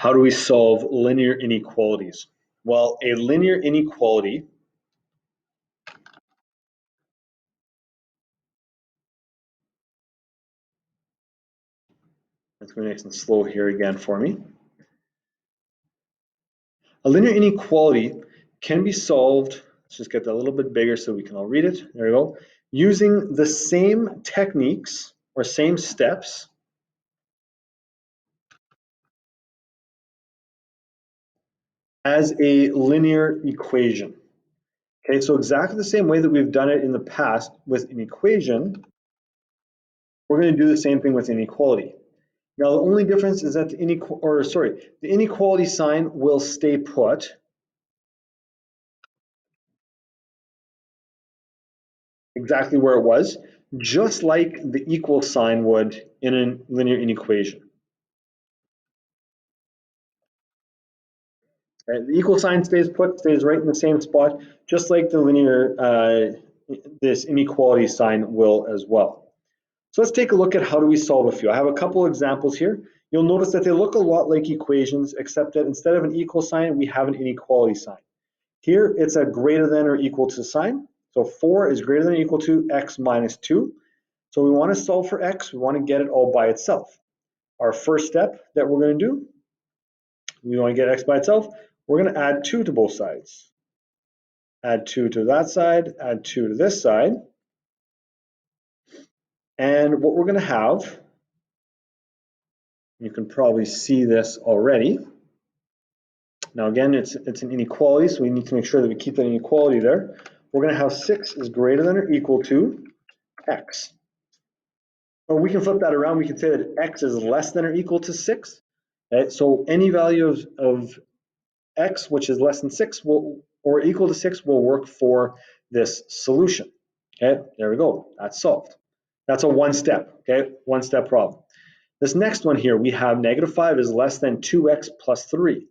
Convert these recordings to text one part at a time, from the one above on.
How do we solve linear inequalities? Well, a linear inequality let's go nice and slow here again for me. A linear inequality can be solved, let's just get that a little bit bigger so we can all read it. There we go. Using the same techniques or same steps as a linear equation. Okay, so exactly the same way that we've done it in the past with an equation, we're going to do the same thing with inequality. Now, the only difference is that the inequality sign will stay put. Exactly where it was, just like the equal sign would in a linear inequation. The equal sign stays put, stays right in the same spot, just like the linear, this inequality sign will as well. So let's take a look at how do we solve a few. I have a couple examples here. You'll notice that they look a lot like equations, except that instead of an equal sign, we have an inequality sign. Here, it's a greater than or equal to sign. So 4 is greater than or equal to x minus 2. So we want to solve for x. We want to get it all by itself. Our first step that we're going to do, we want to get x by itself. We're going to add 2 to both sides. Add 2 to that side, add 2 to this side. And what we're going to have, you can probably see this already. Now again, it's an inequality, so we need to make sure that we keep that inequality there. We're going to have 6 is greater than or equal to x. Or we can flip that around. We can say that x is less than or equal to 6. Okay? So any value of x, which is less than 6 will, or equal to 6, will work for this solution. Okay, there we go. That's solved. That's a one step, okay? One step problem. This next one here, we have negative 5 is less than 2x plus 3.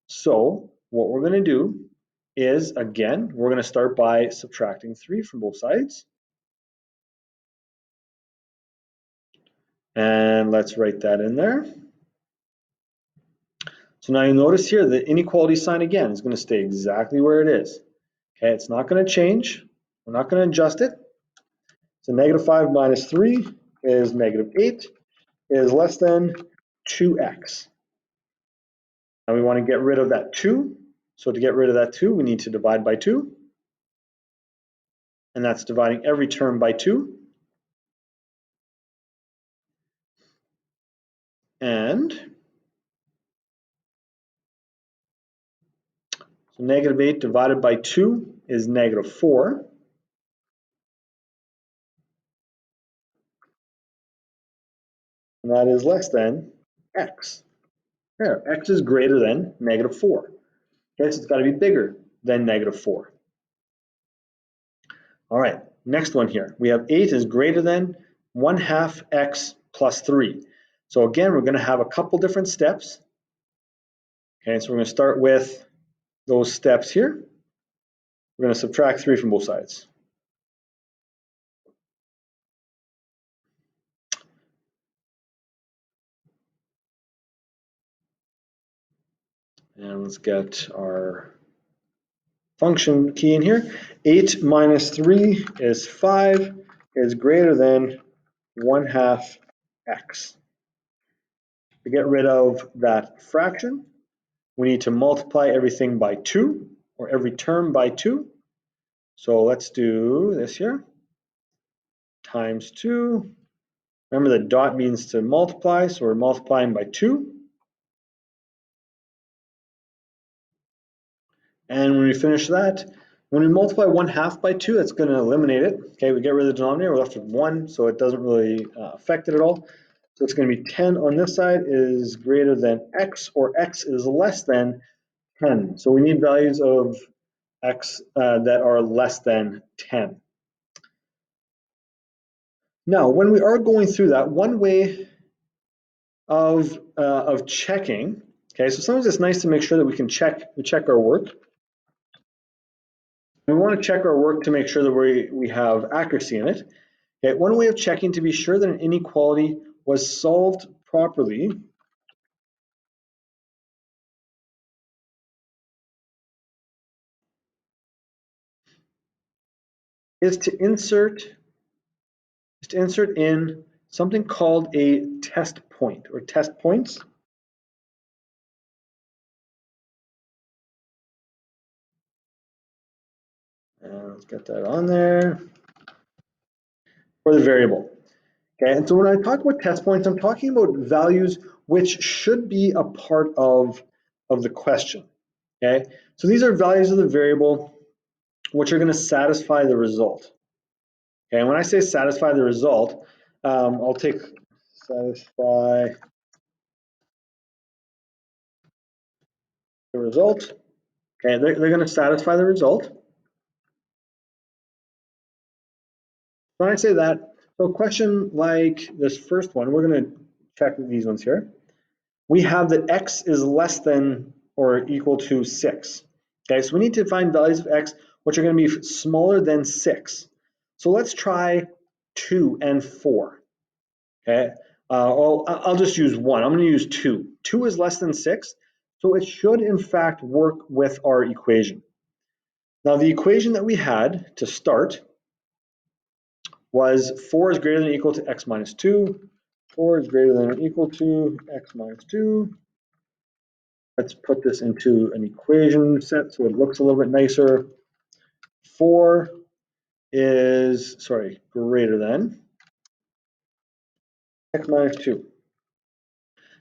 So what we're going to do is, again, we're going to start by subtracting 3 from both sides. And let's write that in there. So now you notice here the inequality sign again is going to stay exactly where it is. Okay, it's not going to change. We're not going to adjust it. So negative 5 minus 3 is negative 8 is less than 2x. Now we want to get rid of that 2. So to get rid of that 2, we need to divide by 2. And that's dividing every term by 2. And so negative 8 divided by 2 is negative 4. And that is less than x. There, x is greater than negative 4. Okay, so it's got to be bigger than negative 4. All right, next one here. We have 8 is greater than 1/2 x plus 3. So again, we're going to have a couple different steps. Okay, so we're going to start with those steps here. We're going to subtract 3 from both sides. And let's get our function key in here. 8 minus 3 is 5 is greater than 1/2 x. To get rid of that fraction, we need to multiply everything by 2, or every term by 2. So let's do this here. Times 2. Remember the dot means to multiply, so we're multiplying by 2. And when we finish that, when we multiply 1/2 by 2, that's going to eliminate it. Okay, we get rid of the denominator, we're left with 1, so it doesn't really affect it at all. So it's going to be 10 on this side is greater than x, or x is less than 10. So we need values of x that are less than 10. Now, when we are going through that, one way of checking, okay, so sometimes it's nice to make sure that we check our work. We want to check our work to make sure that we have accuracy in it. Okay, one way of checking to be sure that an inequality was solved properly is to insert in something called a test point or test points. And let's get that on there for the variable. Okay, and so when I talk about test points, I'm talking about values which should be a part of the question. Okay, so these are values of the variable which are going to satisfy the result. Okay, and when I say satisfy the result, I'll take satisfy the result. Okay, they're going to satisfy the result. When I say that, so a question like this first one, we're going to check these ones here. We have that x is less than or equal to 6. Okay, so we need to find values of x which are going to be smaller than 6. So let's try 2 and 4. Okay, I'll just use 1. I'm going to use 2. 2 is less than 6, so it should in fact work with our equation. Now the equation that we had to start was 4 is greater than or equal to x minus 2. 4 is greater than or equal to x minus 2. Let's put this into an equation set so it looks a little bit nicer. 4 is, greater than x minus 2.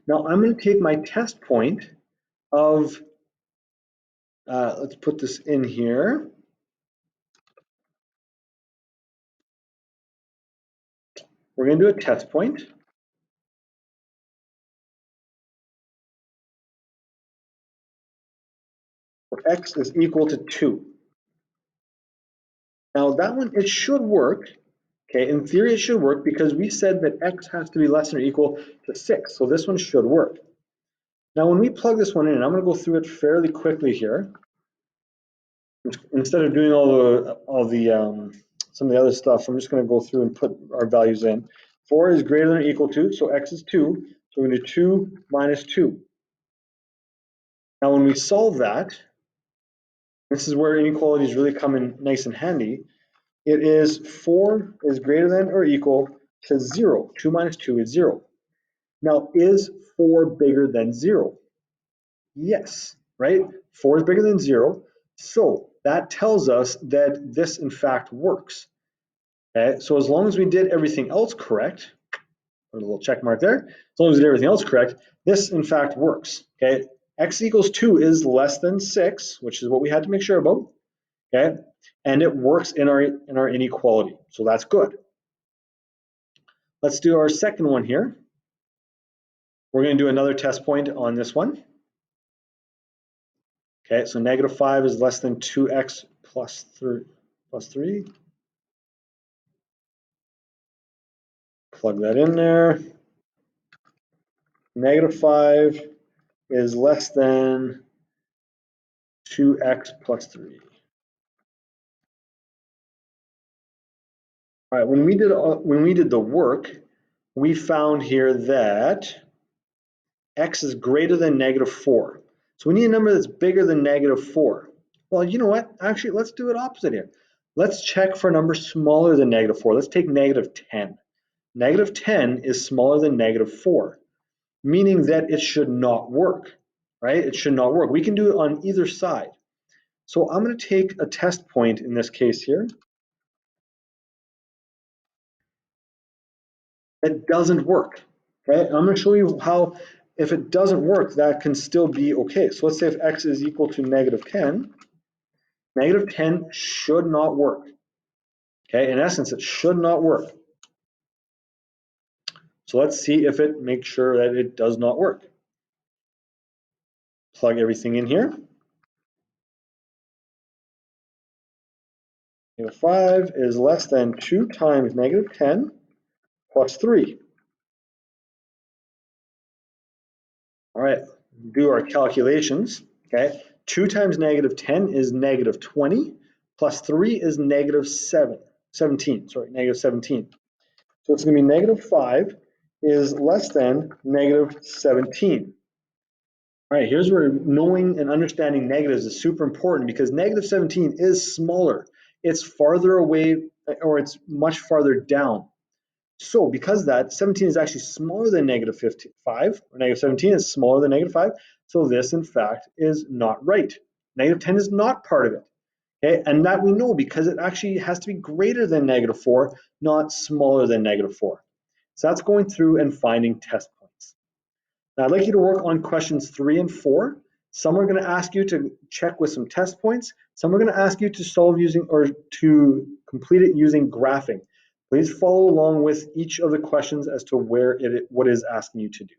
Now I'm going to take my test point of, let's put this in here. We're going to do a test point. Where x is equal to 2. Now that one, it should work. Okay, in theory it should work because we said that x has to be less than or equal to 6. So this one should work. Now when we plug this one in, I'm going to go through it fairly quickly here. Instead of doing all the some of the other stuff, I'm just going to go through and put our values in. 4 is greater than or equal to, so x is 2. So we're going to do 2 minus 2. Now when we solve that, this is where inequalities really come in nice and handy. It is 4 is greater than or equal to 0. 2 minus 2 is 0. Now, is 4 bigger than 0? Yes, right? 4 is bigger than 0. So that tells us that this, in fact, works. Okay, so as long as we did everything else correct, put a little check mark there, as long as we did everything else correct, this, in fact, works. Okay, x equals 2 is less than 6, which is what we had to make sure about. Okay, and it works in our inequality, so that's good. Let's do our second one here. We're going to do another test point on this one. Okay, so negative 5 is less than 2x plus 3. Plug that in there. Negative 5 is less than 2x plus 3. All right, when we did the work, we found here that x is greater than negative 4. So we need a number that's bigger than negative 4. Well, you know what? Actually, let's do it opposite here. Let's check for a number smaller than negative 4. Let's take negative 10. Negative 10 is smaller than negative 4, meaning that it should not work, right? It should not work. We can do it on either side. So I'm going to take a test point in this case here. It doesn't work, okay? And I'm going to show you how, if it doesn't work, that can still be okay. So let's say if x is equal to negative 10, negative 10 should not work, okay? In essence, it should not work. So let's see if it makes sure that it does not work. Plug everything in here. Negative 5 is less than 2 times negative 10 plus 3. All right, do our calculations, okay? 2 times negative 10 is negative 20, plus 3 is negative 17, negative 17. So it's going to be negative 5 is less than negative 17. All right, here's where knowing and understanding negatives is super important because negative 17 is smaller. It's farther away or it's much farther down. So because that 17 is actually smaller than negative 5, or negative 17 is smaller than negative 5, so this in fact is not right. Negative 10 is not part of it. Okay, and that we know because it actually has to be greater than negative 4, not smaller than negative 4. So that's going through and finding test points. Now I'd like you to work on questions 3 and 4. Some are going to ask you to check with some test points. Some are going to ask you to solve using or to complete it using graphing. Please follow along with each of the questions as to what it is asking you to do.